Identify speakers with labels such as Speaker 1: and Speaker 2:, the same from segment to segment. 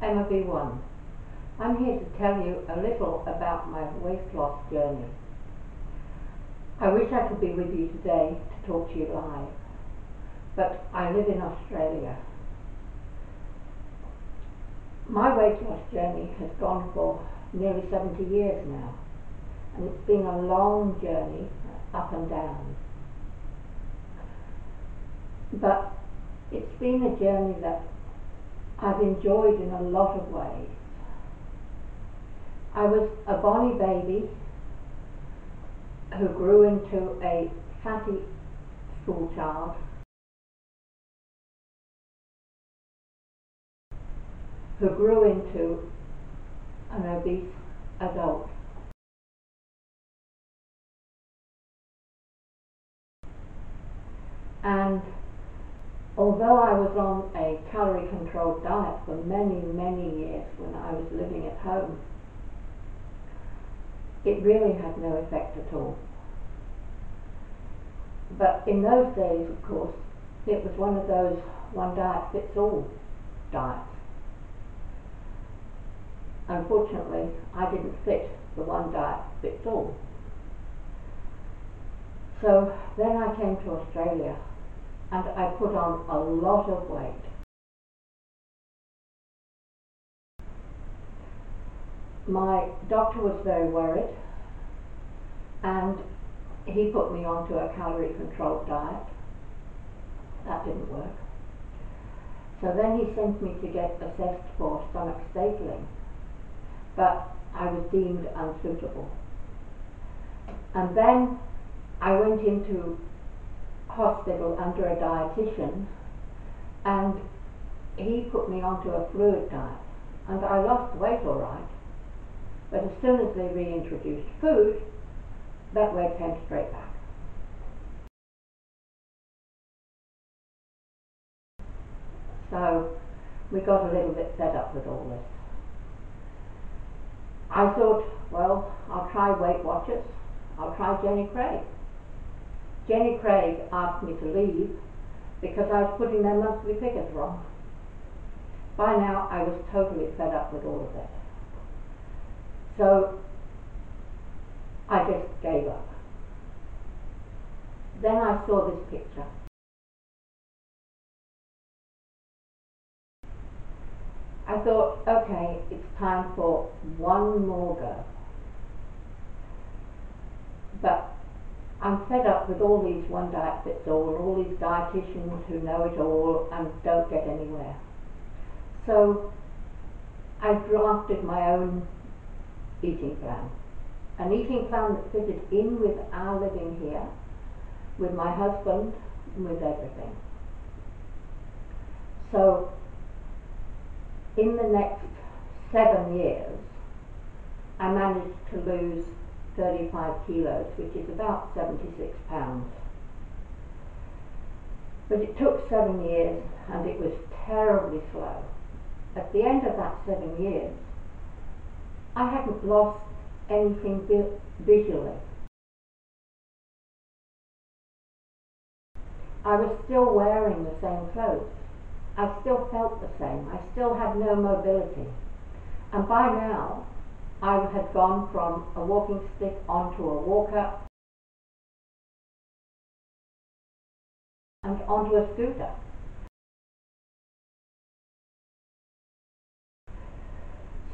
Speaker 1: Emma B1. I'm here to tell you a little about my weight loss journey. I wish I could be with you today to talk to you live, but I live in Australia. My weight loss journey has gone for nearly 70 years now, and it's been a long journey, up and down. But it's been a journey that I've enjoyed in a lot of ways. I was a bonny baby who grew into a fatty school child, who grew into an obese adult. And although I was on a calorie controlled diet for many, many years when I was living at home, it really had no effect at all. But in those days, of course, it was one of those one diet fits all diets. Unfortunately, I didn't fit the one diet fits all. So then I came to Australia and I put on a lot of weight. My doctor was very worried, and he put me onto a calorie controlled diet. That didn't work. So then he sent me to get assessed for stomach stapling, but I was deemed unsuitable. And then I went into hospital under a dietitian, and he put me onto a fluid diet, and I lost weight all right, but as soon as they reintroduced food, that weight came straight back. So we got a little bit fed up with all this. I thought, well, I'll try Weight Watchers, I'll try Jenny Craig. Jenny Craig asked me to leave because I was putting their monthly figures wrong. By now I was totally fed up with all of it. So I just gave up. Then I saw this picture. I thought, okay, it's time for one more go. But I'm fed up with all these one diet fits all these dietitians who know it all and don't get anywhere. So I drafted my own eating plan. An eating plan that fitted in with our living here, with my husband, and with everything. So in the next 7 years, I managed to lose 35 kilos, which is about 76 pounds. But it took 7 years and it was terribly slow. At the end of that 7 years, I hadn't lost anything visually. I was still wearing the same clothes. I still felt the same. I still had no mobility. And by now, I had gone from a walking stick onto a walker and onto a scooter.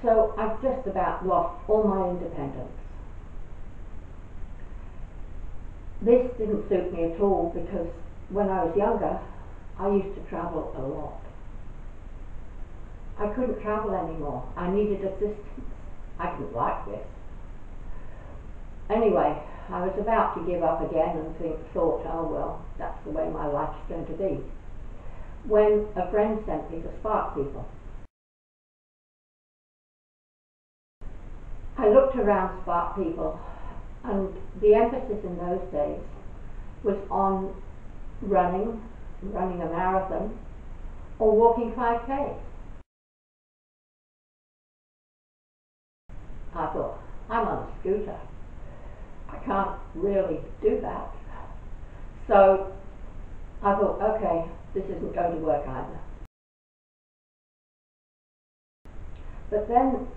Speaker 1: So I've just about lost all my independence. This didn't suit me at all because when I was younger, I used to travel a lot. I couldn't travel anymore. I needed assistance. I didn't like this. Anyway, I was about to give up again and thought, oh well, that's the way my life's going to be, when a friend sent me to Sparkpeople. I looked around Sparkpeople, and the emphasis in those days was on running a marathon, or walking 5K. I thought, I'm on a scooter. I can't really do that. So I thought, okay, this isn't going to work either. But then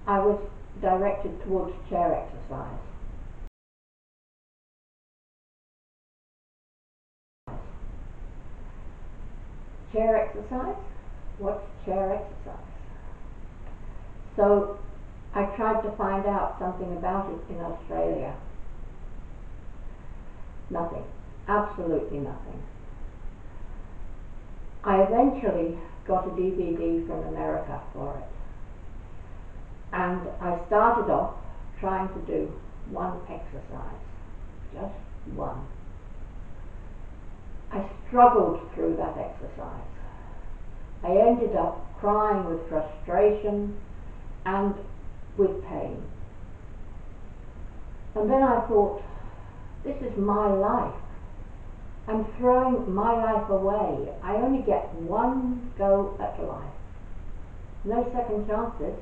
Speaker 1: I was directed towards chair exercise. Chair exercise? What's chair exercise? So I tried to find out something about it in Australia. Nothing. Absolutely nothing. I eventually got a DVD from America for it. And I started off trying to do one exercise. Just one. I struggled through that exercise. I ended up crying with frustration and with pain. And then I thought, this is my life. I'm throwing my life away. I only get one go at life. No second chances.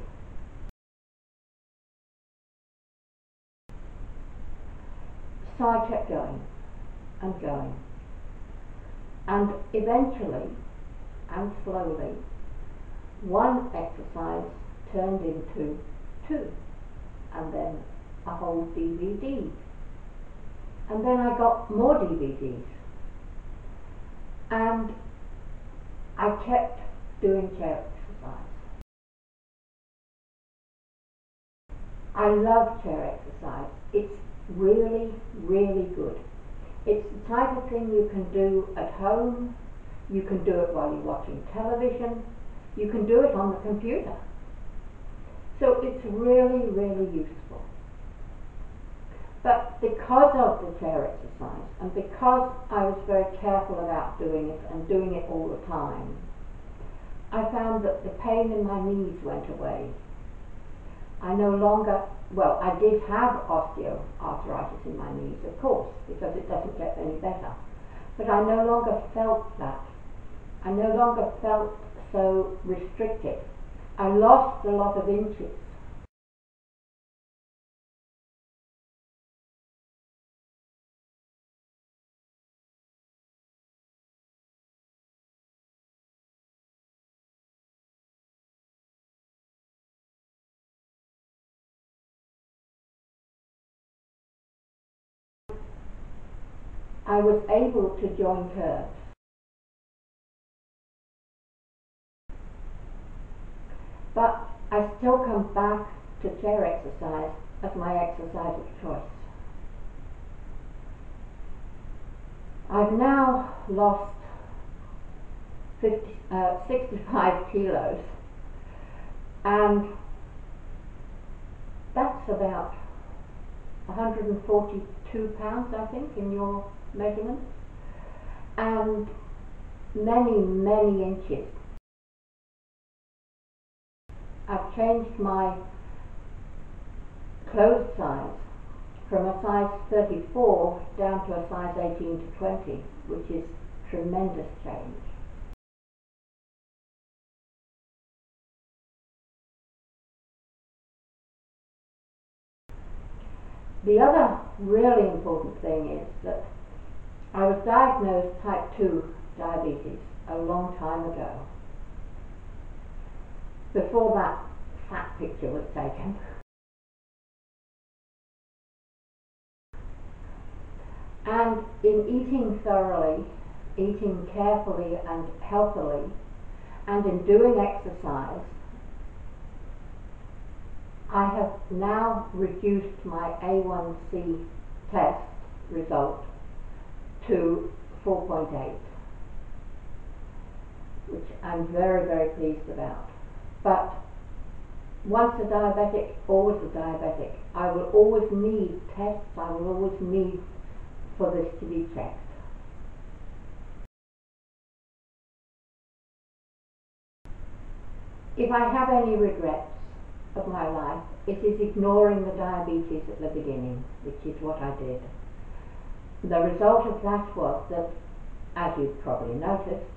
Speaker 1: So I kept going and going. And eventually, and slowly, one exercise turned into two, and then a whole DVD. And then I got more DVDs. And I kept doing chair exercise. I love chair exercise. It's really, really good. It's the type of thing you can do at home. You can do it while you're watching television. You can do it on the computer. So it's really, really useful. But because of the chair exercise, and because I was very careful about doing it and doing it all the time, I found that the pain in my knees went away. I no longer, well, I did have osteoarthritis in my knees, of course, because it doesn't get any better. But I no longer felt that. I no longer felt so restricted. I lost a lot of inches. I was able to join curves. But I still come back to chair exercise as my exercise of choice. I've now lost 65 kilos, and that's about 142 pounds, I think, in your measurements, and many, many inches. I've changed my clothes size from a size 34 down to a size 18 to 20, which is tremendous change. The other really important thing is that I was diagnosed type 2 diabetes a long time ago, before that fat picture was taken. And in eating thoroughly, eating carefully and healthily, and in doing exercise, I have now reduced my A1C test result to 4.8, which I'm very, very pleased about. But once a diabetic, always a diabetic. I will always need tests, I will always need for this to be checked. If I have any regrets of my life, it is ignoring the diabetes at the beginning, which is what I did. The result of that was that, as you've probably noticed,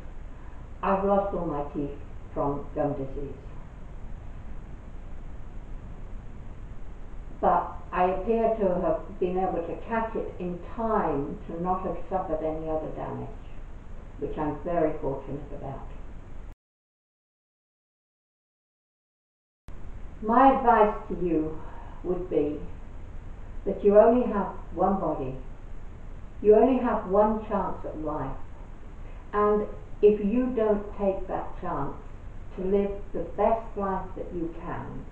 Speaker 1: I've lost all my teeth from gum disease. But I appear to have been able to catch it in time to not have suffered any other damage, which I'm very fortunate about. My advice to you would be that you only have one body. You only have one chance at life. And if you don't take that chance to live the best life that you can,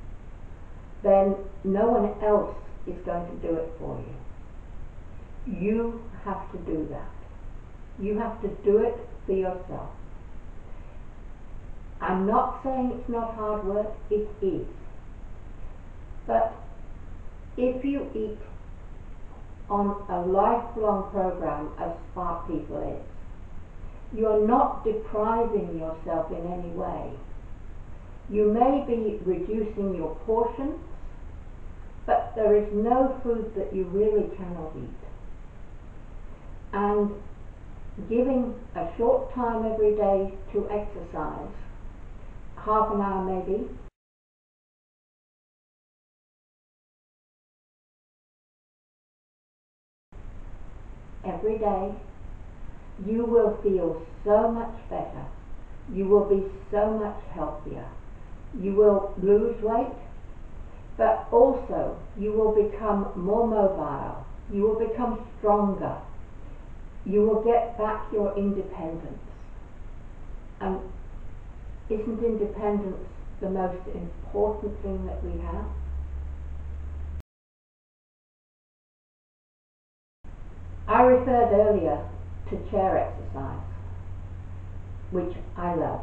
Speaker 1: then no one else is going to do it for you. You have to do that. You have to do it for yourself. I'm not saying it's not hard work, it is. But if you eat on a lifelong program as Sparkpeople is, you're not depriving yourself in any way. You may be reducing your portions, but there is no food that you really cannot eat. And giving a short time every day to exercise, half an hour maybe, every day, you will feel so much better. You will be so much healthier. You will lose weight, but also you will become more mobile. You will become stronger. You will get back your independence. And isn't independence the most important thing that we have? I referred earlier to chair exercise, which I love.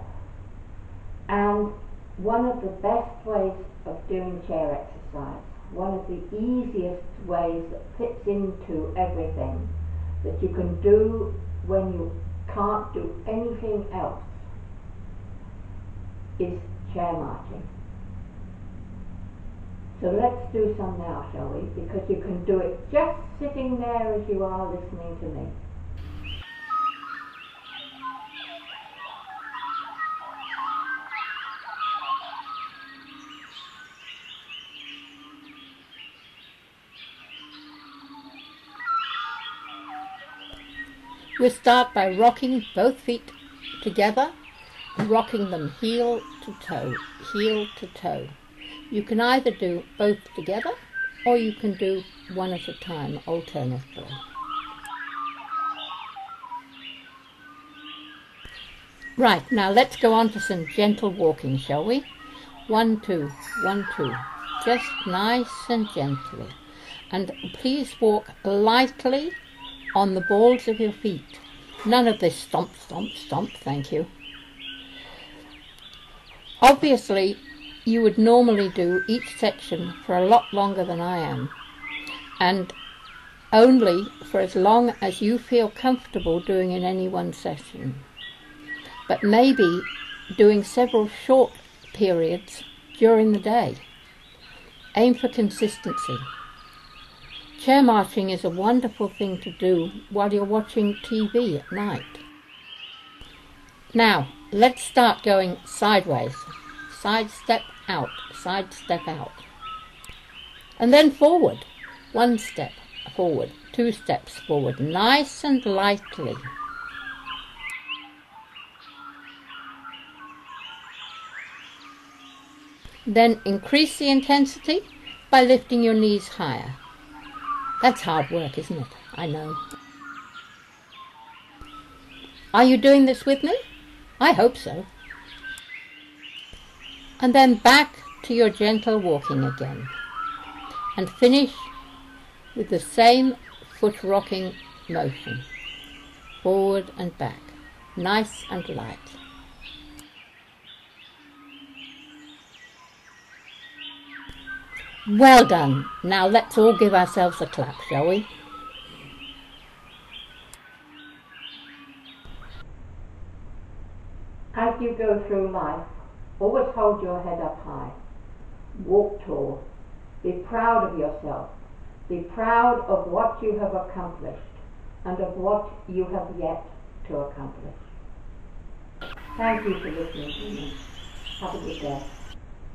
Speaker 1: And one of the best ways of doing chair exercise, one of the easiest ways that fits into everything that you can do when you can't do anything else, is chair marching. So let's do some now, shall we? Because you can do it just sitting there as you are listening to me.
Speaker 2: We'll start by rocking both feet together, rocking them heel to toe, heel to toe. You can either do both together or you can do one at a time alternately. Right, now let's go on to some gentle walking, shall we? 1, 2, 1, 2. Just nice and gently. And please walk lightly on the balls of your feet. None of this stomp, stomp, stomp, thank you. Obviously, you would normally do each section for a lot longer than I am, and only for as long as you feel comfortable doing in any one session. But maybe doing several short periods during the day. Aim for consistency. Chair marching is a wonderful thing to do while you're watching TV at night. Now, let's start going sideways. Side step out, side step out. And then forward. 1 step forward, 2 steps forward, nice and lightly. Then increase the intensity by lifting your knees higher. That's hard work, isn't it? I know. Are you doing this with me? I hope so. And then back to your gentle walking again. And finish with the same foot rocking motion. Forward and back. Nice and light. Well done. Now let's all give ourselves a clap, shall we?
Speaker 1: As you go through life, always hold your head up high. Walk tall. Be proud of yourself. Be proud of what you have accomplished and of what you have yet to accomplish. Thank you for listening to me. Have a good day.